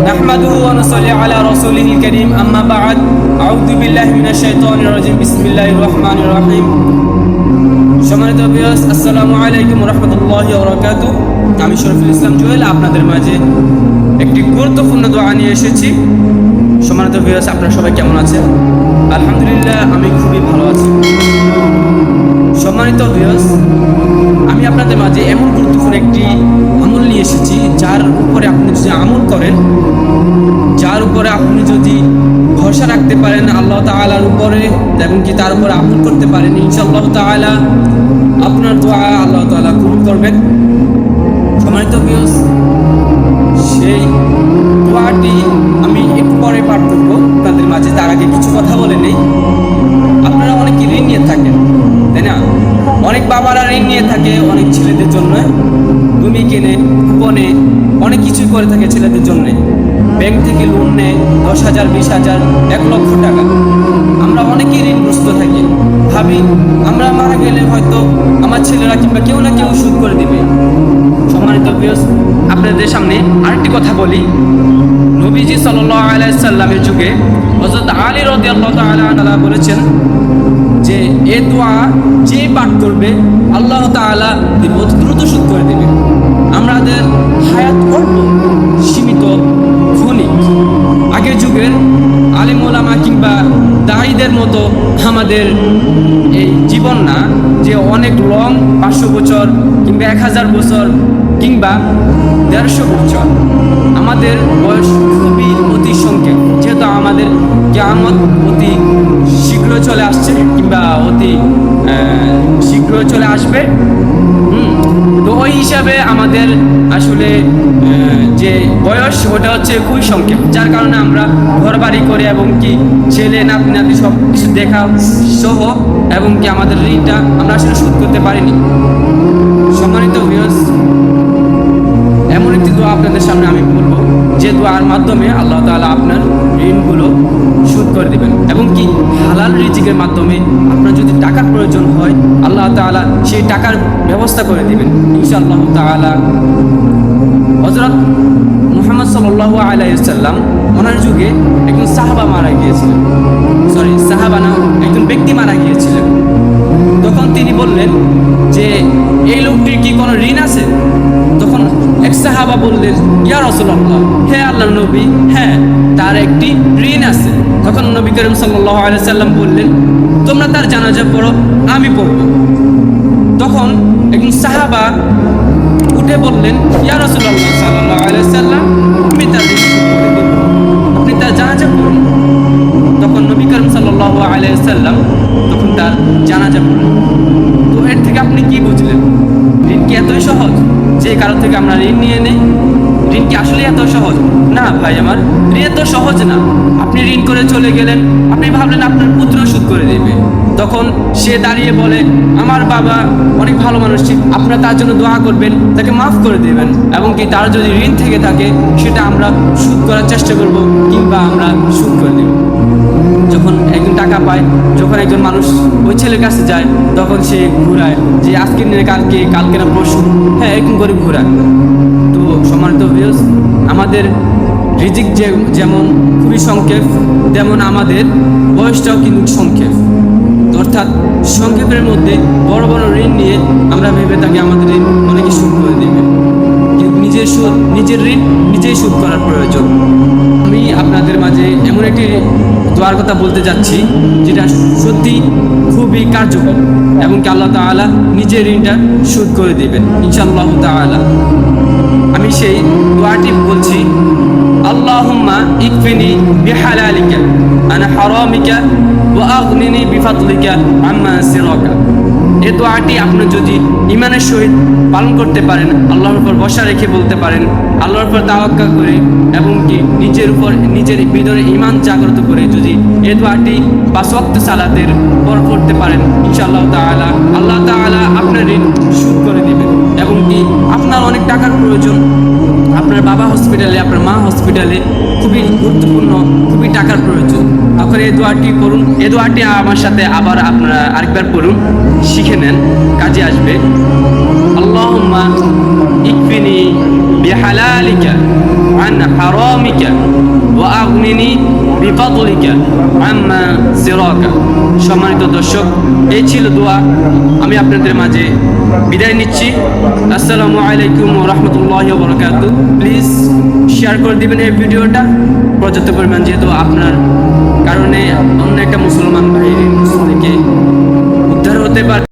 نحمده ونصلي على رسوله الكريم أما بعد أعوذ بالله من الشيطان الرجيم بسم الله الرحمن الرحيم সম্মানিত ভিউয়ার্স আসসালামু আলাইকুম ওয়া রাহমাতুল্লাহি ওয়া বারাকাতুহু। আমি শরীফুল ইসলাম জুয়েল আপনাদের মাঝে একটি গুরুত্বপূর্ণ দোয়া নিয়ে এসেছি। সম্মানিত ভিউয়ার্স, আপনারা সবাই কেমন আছেন? আলহামদুলিল্লাহ, আমি খুবই ভালো আছি। সম্মানিত ভিউয়ার্স, আমি আপনাদের মাঝে এমন গুরুত্বপূর্ণ একটি আমল নিয়ে এসেছি, যার উপরে আপনি যদি আমল করেন, যার উপরে আপনি যদি ভরসা রাখতে পারেন আল্লাহ তাআলার উপরে এবং কি তার উপরে আমল করতে পারেন, ইনশাআল্লাহ তাআলা আপনার দোয়া আল্লাহ তাআলা কবুল করবেন। সম্মানিত ভিউয়ার্স, সেই দোয়াটি আমি একটু পরে পাঠ করব আপনাদের মাঝে। তার আগে কিছু কথা বলে নেই। আপনারা অনেকে ঋণ নিয়ে থাকেন, তাই না? অনেক বাবারা ঋণ নিয়ে থাকে অনেক ছেলেদের জন্য, জমি কেনে, কুপনে, অনেক কিছুই করে থাকে ছেলেদের জন্য। ব্যাংক থেকে লোন নেয় 10,000, 20,000, 1 লক্ষ টাকা। আমরা অনেকেই ঋণগ্রস্ত থাকি, ভাবি আমরা মারা গেলে হয়তো আমার ছেলেরা কিংবা কেউ না কেউ শোধ করে দিবে। সম্মানিত ভিউয়ার্স, আপনাদের সামনে আরেকটি কথা বলি। নবীজি সাল্লাল্লাহু আলাইহি সাল্লামের যুগে হযরত আলী রাদিয়াল্লাহু তাআলা আনহু বলেছেন যে এ দোয়া যে পাঠ করবে আল্লাহ তাআলা অতি দ্রুত শোধ করে দিবে। আমাদের হায়াত অল্প, সীমিত, ক্ষণিক। আগের যুগের আলেম ওলামা কিংবা দাঈদের মতো আমাদের এই জীবন না যে অনেক লং, 500 বছর কিংবা 1000 বছর কিংবা 150 বছর। আমাদের বয়স খুবই অতি সংক্ষেপ, যেহেতু আমাদের কিয়ামত অতি শীঘ্র চলে আসছে কিংবা অতি শীঘ্র চলে আসবে। তো ওই হিসাবে আমাদের আসলে যে বয়স ওটা হচ্ছে খুবই সংক্ষেপ, যার কারণে আমরা ঘর বাড়ি করে এবং কি ছেলে নাতি নাতি সব কিছু দেখা সহ এবং কি আমাদের ঋণটা আমরা আসলে শোধ করতে পারিনি। সম্মানিত ভিউয়ার্স, এমন একটি দোয়া আপনাদের সামনে আমি বলবো যে দোয়ার মাধ্যমে আল্লাহ তাআলা আপনার ঋণগুলো শোধ করে দেবেন এবং কি হালাল রিজিকের মাধ্যমে আপনার যদি টাকার প্রয়োজন হয় আল্লাহ তাআলা সেই টাকার ব্যবস্থা করে দিবেন ইনশাআল্লাহ তাআলা। হযরত মুহাম্মদ সাল্লাল্লাহু আলাইহি ওয়াসাল্লাম ওনার যুগে একজন সাহাবা মারা গিয়েছিলেন, একজন ব্যক্তি মারা গিয়েছিলেন। তখন তিনি বললেন যে এই লোকটির কি কোনো ঋণ আছে? তখন এক সাহাবা বললেন, ইয়া রাসূলুল্লাহ, হে আল্লাহর নবী, হ্যাঁ তার একটি ঋণ আছে। তখন নবী করিম সাল্লাল্লাহু আলাইহি সাল্লাম বললেন, তোমরা তার জানাজা পড়ো, আমি পড়ব। তখন একজন সাহাবা উঠে বললেন, ইয়া রাসূলুল্লাহ সাল্লাল্লাহু আলাইহি সাল্লাম, আমি তার ঋণ শোধ করে দেব, আপনি তার জানাজা পড়ুন। তখন নবী করিম সাল্লাল্লাহু আলাইহি সাল্লাম তখন তার জানাজা পড়লেন। তো এর থেকে আপনি কি বুঝলেন? ঋণ কি এতই সহজ যে কারো থেকে আমরা ঋণ নিয়ে নেই? ঋণ কি আসলে এত সহজ? না ভাই আমার, ঋণ এত সহজ না। আপনি ঋণ করে চলে গেলেন, আপনি ভাবলেন আপনার পুত্র শোধ করে দেবে। তখন সে দাঁড়িয়ে বলে, আমার বাবা অনেক ভালো মানুষ, আপনারা তার জন্য দোয়া করবেন, তাকে মাফ করে দেবেন এবং কি তার যদি ঋণ থেকে থাকে সেটা আমরা শোধ করার চেষ্টা করব কিংবা আমরা শোধ করে দেব। যখন একজন টাকা পায়, যখন একজন মানুষ ওই ছেলের কাছে যায়, তখন সে ঘুরায় যে আজকে নিয়ে কালকে, কালকে না পরশু, হ্যাঁ এরকম করে ঘুরায়। তো সম্মানিত ভিউয়ার্স, আমাদের রিজিক যেমন খুবই সংক্ষেপ, তেমন আমাদের বয়সটাও কিন্তু সংক্ষেপ। অর্থাৎ সংক্ষেপের মধ্যে বড় বড় ঋণ নিয়ে আমরা ভেবে থাকি আমাদের ঋণ অনেকে শোধ করে দেবে, কিন্তু নিজের ঋণ নিজেই শোধ করার প্রয়োজন। আমি আপনাদের মাঝে এমন একটি দোয়ার কথা বলতে যাচ্ছি যেটা সত্যি খুবই কার্যকর এবং কি আল্লাহ তাআলা নিজের ঋণটা শোধ করে দেবেন ইনশাআল্লাহ তাআলা। আমি সেই দোয়াটি বলছি, আল্লাহুম্মা ইকফিনি বিহালালিকা আন হারামিকা ওয়া আগনিনি বিফাদলিকা আম্মা সিরাকা। এই দোয়াটি আপনি যদি ঈমানের সহিত পালন করতে পারেন, আল্লাহর উপর ভরসা রেখে বলতে পারেন, আল্লাহর উপর তাওয়াক্কুল করে এবং কি নিজের ভিতরে ঈমান জাগ্রত করে যদি এই দোয়াটি 5 ওয়াক্ত সালাতের পর পড়তে পারেন, ইনশাআল্লাহ তাআলা আল্লাহ তাআলা আপনার ঋণ শোধ করে দিবেন। এবং কি আপনার অনেক টাকার প্রয়োজন, আপনার বাবা হসপিটালে, আপনার মা হসপিটালে, খুবই গুরুত্বপূর্ণ, খুবই টাকার প্রয়োজন, তখন এই দোয়াটি করুন। এই দোয়াটি আমার সাথে আবার আপনারা আরেকবার পড়ুন, শিখে নেন, কাজে আসবে। আল্লাহুম্মা ইকফিনি বিহালালিকা عن حرامك وأغنني بفضلك عما سراك। সম্মানিত দর্শক, এই ছিল দোয়া। আমি আপনাদের মাঝে বিদায় নিচ্ছি। আসসালামু আলাইকুম ওয়া রাহমাতুল্লাহি ওয়া বারাকাতুহু। প্লিজ শেয়ার করে দিবেন এই ভিডিওটা পর্যাপ্ত পরিমাণ, যেহেতু আপনার কারণে অন্য একটা মুসলমান ভাই থেকে উদ্ধার হতে পারে।